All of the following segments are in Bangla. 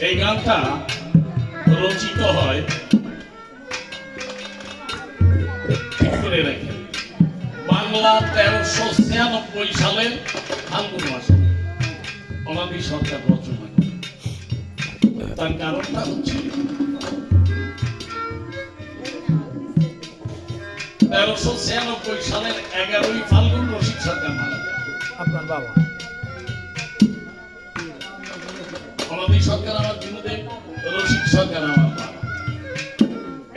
এই গানটা রচিত হয় বাংলা 1396 সালের ফাল্গুন মাসে অনাদি সরকার রচনা করে। তার কারণটা হচ্ছে 1396 সালের 11ই ফাল্গুন রশিদ সরকার মারা যায়। আপনার বাবা অনাদি সরকার আমার গুরুদেব, রশিদ সরকার আমার বাবা।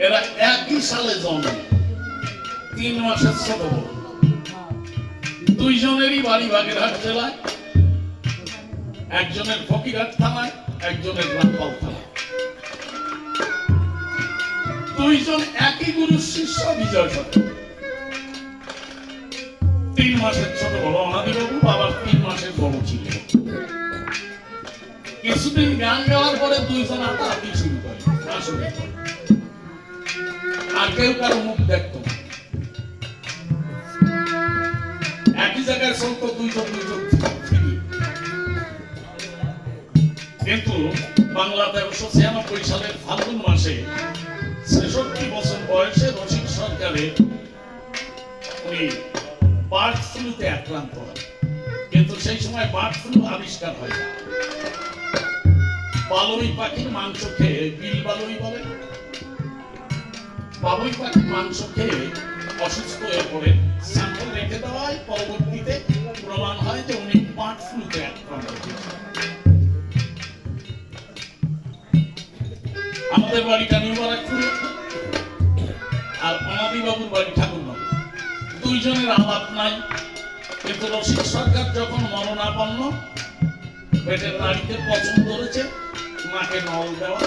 এরা একই সালে জন্ম, 3 মাসের ছোট বড়। দুইজনেরই বাড়ি বাগেরহাট জেলায়, একজনের ফকিরহাট থানায়, একজনের রামপাল থানায়। দুইজন একই গুরুর শিষ্য বিজয় সরকার। 3 মাসের ছোট বড় অনাদিবাবু, বাবার 3 মাসের বড় ছিল। কিছুদিন গান গাওয়ার পরে দুইজন আতাহাতি শুরু করে, আসলে আর কেউ কারো মুখ দেখত না। একই জায়গায় চলতো দুইজন কিন্তু বাংলা 1396 সালের ফাল্গুন মাসে 66 বছর বয়সে রশিদ সরকারের উনি বার্ড ফ্লুতে আক্রান্ত হয়। কিন্তু সেই সময় বার্ড ফ্লু আবিষ্কার হয় না। বালুই পাখির মাংস খেয়ে, বিল বালুই বলে, বাবুই পাখির মাংস খেয়ে অসুস্থ হয়ে পড়ে। স্যাম্পল রেখে দেওয়া হয়, পরবর্তীতে প্রমাণ হয় যে উনি বার্ড ফ্লুতে আক্রান্ত হয়েছেন। আমাদের বাড়িটা নিউ বারাকপুরে, আর অনাদি বাবুর বাড়ি ঠাকুরনগর। দুইজনের আলাপ নাই, কিন্তু রশিদ সরকার যখন মরণাপন্ন, পেটের নাড়িতে পছন্দ ধরেছে, মাকে নল দেওয়া।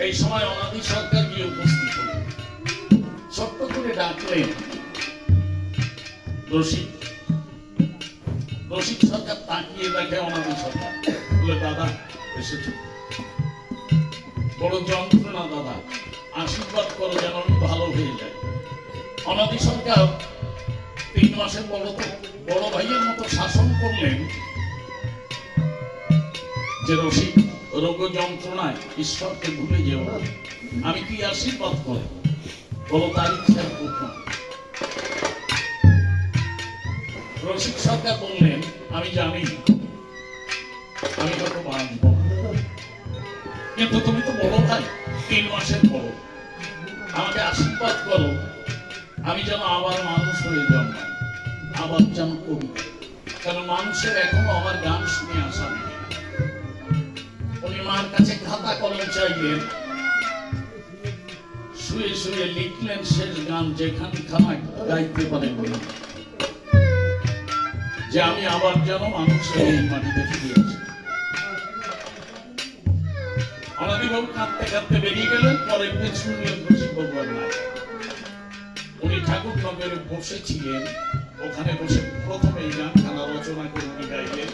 এই সময় অনাদি সরকার গিয়ে উপস্থিত হলেন, ছোট্ট করে ডাকলেন রশিদ। রশিদ সরকার তাকিয়ে দেখে অনাদি সরকার, বলে দাদা এসেছ, বড় যন্ত্রণা দাদা, আশীর্বাদ করো যেন আমি ভালো হয়ে যাই। অনাদি সরকার 3 মাসের বড় ভাইয়ের মতো শাসন করলেন যে রশিদ, রোগ যন্ত্রণায় ঈশ্বরকে ভুলে যেও, আমি কি আশীর্বাদ করব, বলো তার ইচ্ছার পুত্র। রশিদ সরকার বললেন আমি জানি আমি কত বাঁচব, কিন্তু তুমি তো বড় ভাই, 3 মাসের বড়, আমাকে আশীর্বাদ করো আমি যেন আবার মানুষ হয়ে জন্মাই, আবার যেন কবি। কারণ মানুষের এখনো আমার গান শুনে আসা নেই। উনি মার কাছে খাতা কলম চাইলেন, শুয়ে শুয়ে লিখলেন শেষ গান, যেখানে খানা গাইতে পারেন যে আমি আবার যেন মানুষের এই মাটিতে ফিরে আসি। অনাদিবাবু কাঁদতে কাঁদতে বেরিয়ে গেলেন, পরে শুনলেন রশিদবাবু আর নাই। উনি ঠাকুরনগরে বসেছিলেন, ওখানে বসে প্রথমে এই গান খানা রচনা করে উনি গাইলেন।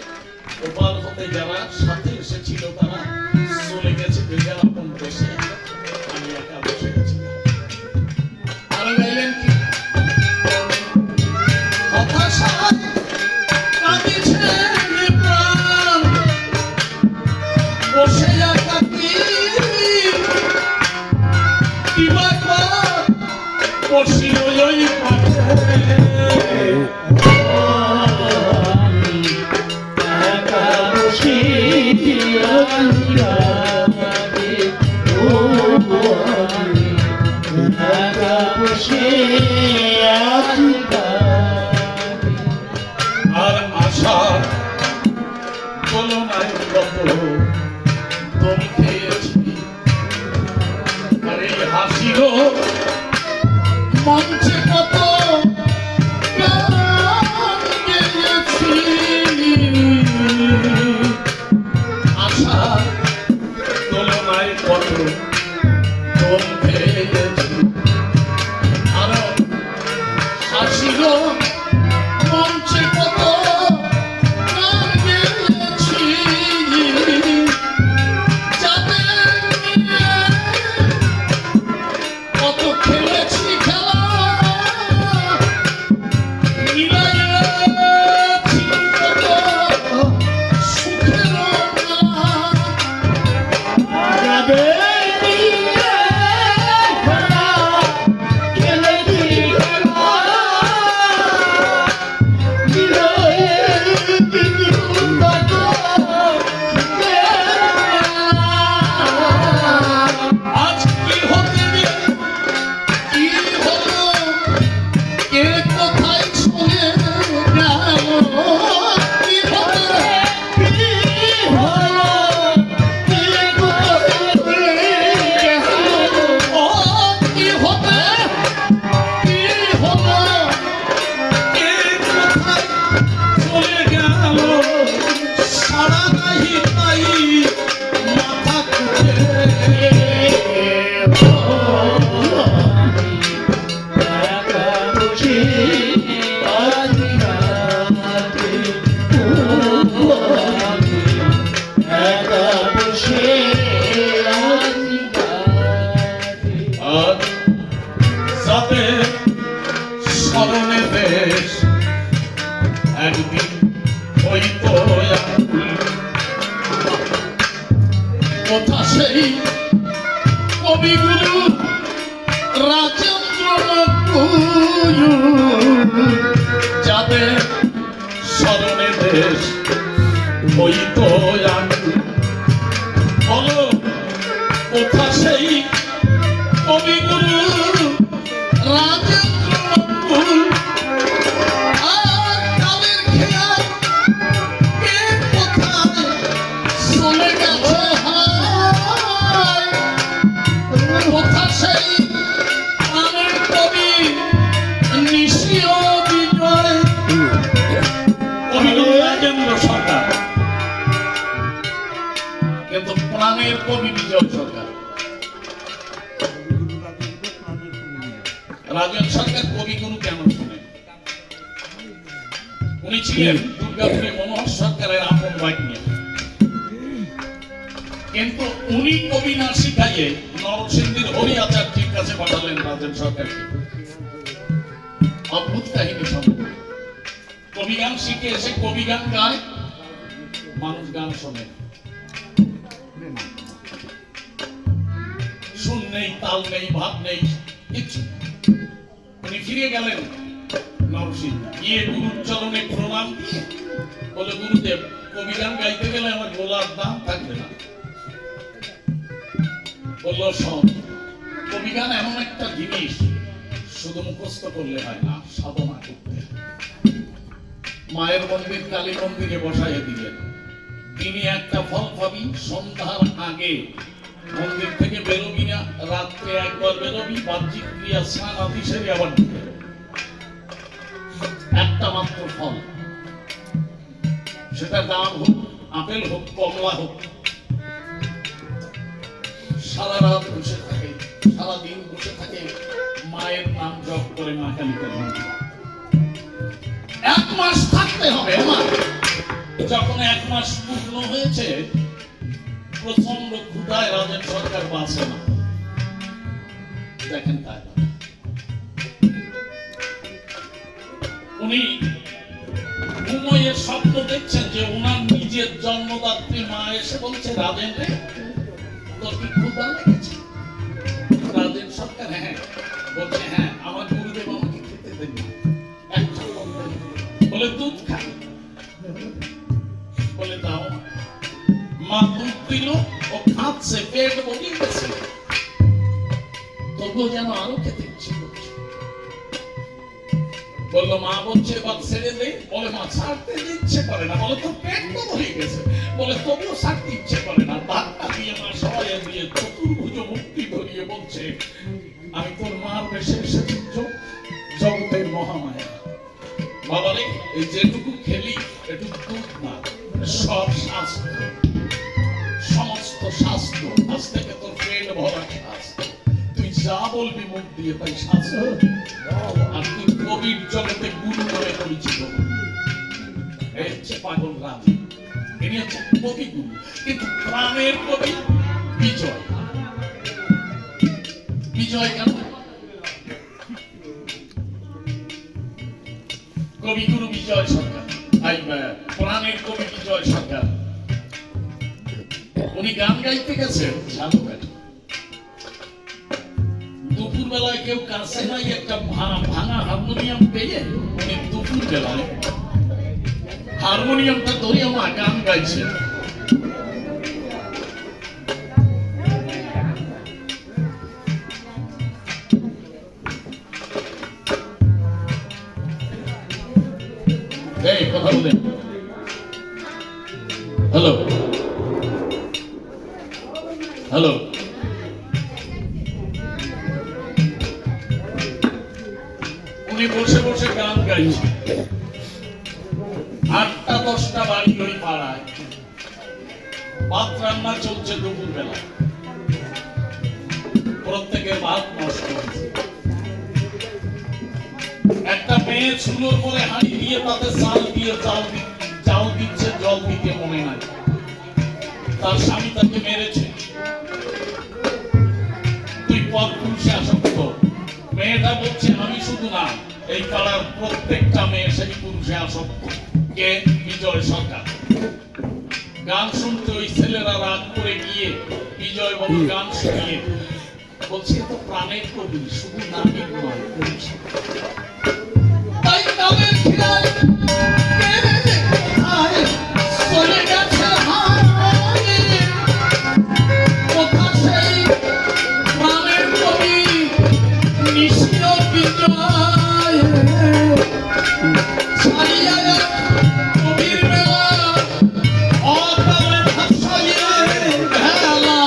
ওপার হতে যারা সাথে এসেছিল তারা চলে গেছে যে যারা আপন দেশে, আমি একা বসে গেছি। আরো গাইলেন কি হতাশায় কাঁদিছে প্রাণ, বসে একাকী দিবাকর বসি ওই পাশে। Oh ছিল মঞ্চে কত গান গেয়েছি, যাদের নিয়ে কত খেলেছি খেলা, মিলাইয়েছি কত সুখের মেলা। যাদের স্মরণে বেশ একদিন হইতো কথা সেই কবিগুরু রাজেন্দ্র যাদের স্মরণে দেশ হইতো বলো কথা সেই কবিগুরু রাজেন্দ্র আর কালের খেয়াল কে কোথায় চলে গেছে হায়, কথা সেই প্রাণের কবি নিশিও বিজয়, কবিগুরু রাজেন্দ্র সরকার, কিন্তু প্রাণের কবি বিজয় সরকার। রাজন সরকার কবিগুরু কেন শুনেন? উনি ছিলেন দুর্গাপুরে মনোহর সরকারের আপন ভাগ্নে, কিন্তু উনি কবি না শিখাইয়ে নরসিংদীর হরি আচার্যের কাছে পাঠালেন রাজন সরকারকে। অদ্ভুত কাহিনী সম্ভব। কবি গান শিখে এসে কবি গান গায়, মানুষ গান শোনে, সুর নেই, তাল নেই, ভাব নেই, কিচ্ছু। উনি ফিরে গেলেন নরসিংহ, গিয়ে গুরুর চরণে প্রণাম দিয়ে বলে, গুরুদেব কবি গান গাইতে গেলে আমার গোলার দাম থাকবে না। বলল, শোন, কবি গান এমন একটা জিনিস শুধু মুখস্থ করলে হয় না, সাধনা করতে। মায়ের মন্দির কালী মন্দিরে বসাইয়ে দিলেন। তিনি একটা ফল পাবি, সন্ধ্যার আগে মন্দির থেকে বেরোবি না, রাত্রে একবার বেরোবি, বাহ্যিক ক্রিয়া স্নান আদি সেরে আবার ঢুকে একটা মাত্র ফল, সেটা ডাব হোক, আপেল হোক, কমলা হোক। সারা রাত বসে থাকে, সারাদিন বসে থাকে, মায়ের নাম জপ করে মা কালীর মন্দির। 1 মাস থাকতে হবে আমার। যখন 1 মাস পূর্ণ হয়েছে, প্রচন্ড ক্ষুধায় রাজেন সরকার বাঁচে না। দেখেন তাই উনি ঘুমোয়ে স্বপ্ন দেখছেন যে ওনার নিজের জন্মদাত্রী মা এসে বলছে, রাজেন রে তোর কি ক্ষুধা লেগেছে? রাজেন সরকার হ্যাঁ বলছে, হ্যাঁ আমার গুরুদেব আমাকে খেতে দেন না, একটা বলে দুধ খাই, বলে দাও। মা দুধ দিল, ও খাচ্ছে, পেট ভরে গেছে, তবুও যেন আরো খেতে ইচ্ছে করছে। বললো, মা বলছে এবার ছেড়ে দে। বলে, মা ছাড়তে ইচ্ছে করে না। বলে, তোর পেট তো ভরে গেছে। বলে, তবুও ছাড়তে ইচ্ছে করে না। ধাক্কা দিয়ে মা সবাই দিয়ে চতুর্ভুজ মুক্তি ধরিয়ে বলছে, আমি তোর মার বেশে এসেছি, জগতের মহামায়া। বাবারে, এই যেটুকু খেলি এটুকু দুধ না, সব শাস্ত্র, সমস্ত শাস্ত্র, আজ থেকে তোর পেট ভরা শাস্ত্র, তুই যা বলবি মুখ দিয়ে তাই শাস্ত্র। আর তুই কবির জগতে গুরু নামে পরিচিত। এই হচ্ছে পাগল রাজি, ইনি হচ্ছে কবিগুরু, কিন্তু প্রাণের কবি বিজয়। বিজয় কেন? কবিগুরু বিজয় সরকার, প্রাণের কবি বিজয় সরকার, উনি গান গাইতে গেছেন জানো কেন? দুপুর বেলায় কেউ কাছে নাই, একটা ভাঙা হারমোনিয়াম পেয়ে উনি দুপুর বেলায় হারমোনিয়ামটা ধরে আমার গান গাইছে। এই কথা বলেন, হ্যালো হ্যালো, উনি বসে বসে গান গাইছে। 8টা-10টা বাড়ি ওই পাড়ায়, ভাত রান্না চলছে দুপুর বেলা, প্রত্যেকের ভাত নষ্ট হয়েছে। একটা মেয়ে চুলোর পরে হাঁড়ি দিয়ে তাতে চাল দিয়ে চাল দিচ্ছে, জল দিতে মনে নাই, তার স্বামী তাকে মেরেছে। তুই পর পুরুষে আসক্ত। মেয়েটা বলছে আমি শুধু না, এই পাড়ার প্রত্যেকটা মেয়ে সেই পুরুষে আসক্ত। কে? বিজয় সরকার। গান শুনতে ওই ছেলেরা রাত করে গিয়ে বিজয় বাবু গান শুনিয়ে বলছে তো প্রাণের কবি, শুধু নামই নয়, তাই নামের খিলায় চলে গেছে হারিয়ে। কোথা সেই প্রাণের কবি নিশির বিজয়, ছাড়িয়া কবির মেলা অকালে ভাসাইয়ে ভেলা।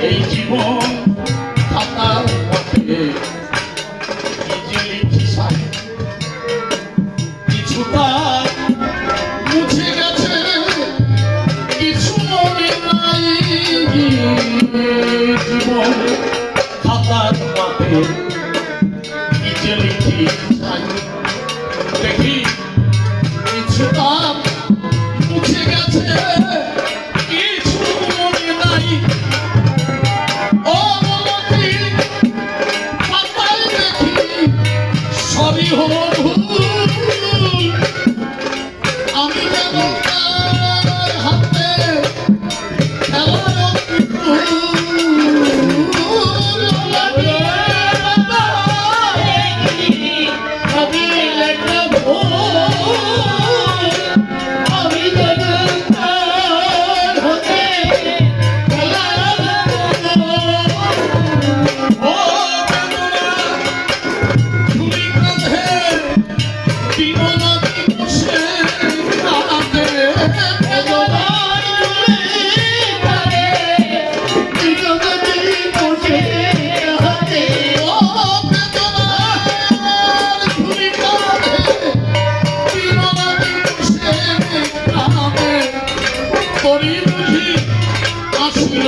এই জীবন খাতার পথে কিছু তার মুছে গেছে, কিছু মনে নাই। জীবন খাতার পথে নিজে লিখি দেখি কিছু তার মুছে গেছে, কিছু মনে নাই। ও বলতি পাতায় দেখি সবই হলো ভুল। আমি যেন তার হাতে খেলার করি বুঝি আসিল